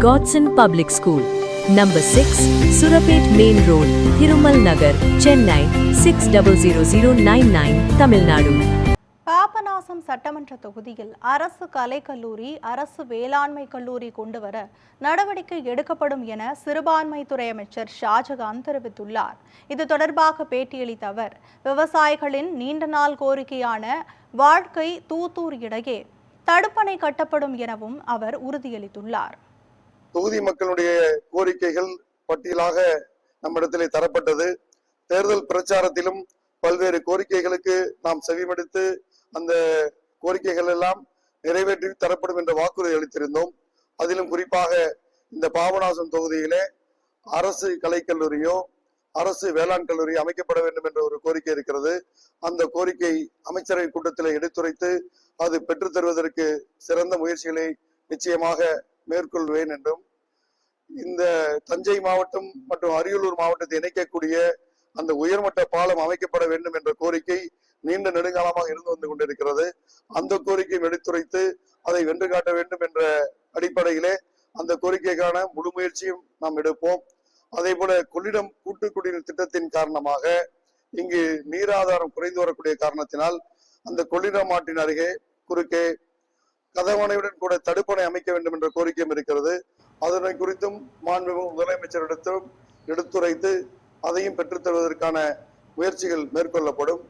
Godson Public School, Number 6, Surapet Main Road, Thirumal Nagar, Chennai 600099, Tamil Nadu. Papanasam சட்டமன்ற தொகுதியில் அரசு கலைக்கல்லூரி, அரசு வேளாண்மை கல்லூரி கொண்டுவர நடவடிக்கை எடுக்கப்படும் என சிறுபான்மைத்துறை அமைச்சர் ஷாஜகான் தெரிவித்துள்ளார். இது தொடர்பாக பேட்டியளித்த அவர், விவசாயிகளின் நீண்ட நாள் கோரிக்கையான வாழ்க்கை தூத்தூர் இடையே தடுப்பணை கட்டப்படும் எனவும் அவர் உறுதியளித்துள்ளார். தொகுதி மக்களுடைய கோரிக்கைகள் பட்டியலாக நம்மிடத்திலே தரப்பட்டது. தேர்தல் பிரச்சாரத்திலும் பல்வேறு கோரிக்கைகளுக்கு நாம் செவிமடுத்து அந்த கோரிக்கைகள் எல்லாம் நிறைவேற்றி தரப்படும் என்ற வாக்குறுதி அளித்திருந்தோம். அதிலும் குறிப்பாக இந்த பாபநாசம் தொகுதியிலே அரசு கலைக்கல்லூரியோ அரசு வேளாண் கல்லூரி அமைக்கப்பட வேண்டும் என்ற ஒரு கோரிக்கை இருக்கிறது. அந்த கோரிக்கை அமைச்சரவை கூட்டத்தில் எடுத்துரைத்து அது பெற்றுத் தருவதற்கு சிறந்த முயற்சிகளை நிச்சயமாக மேற்கொள்வேன் என்றும், இந்த தஞ்சை மாவட்டம் மற்றும் அரியலூர் மாவட்டத்தை இணைக்கக்கூடிய அந்த உயர்மட்ட பாலம் அமைக்கப்பட வேண்டும் என்ற கோரிக்கை நீண்ட நெடுங்காலமாக இருந்து வந்து கொண்டிருக்கிறது. அந்த கோரிக்கையும் எடுத்துரைத்து அதை வென்று காட்ட வேண்டும் என்ற அடிப்படையிலே அந்த கோரிக்கைக்கான முழு முயற்சியும் நாம் எடுப்போம். அதே போல கொள்ளிடம் கூட்டு குடிநீர் திட்டத்தின் காரணமாக இங்கு நீராதாரம் குறைந்து வரக்கூடிய காரணத்தினால் அந்த கொள்ளிடம் ஆற்றின் அருகே குறுக்கே கதவணையுடன் கூட தடுப்பணை அமைக்க வேண்டும் என்ற கோரிக்கையும் இருக்கிறது. அதனை குறித்தும் மாண்புமிகு முதலமைச்சரிடத்தும் எடுத்துரைத்து அதையும் பெற்றுத் தருவதற்கான முயற்சிகள் மேற்கொள்ளப்படும்.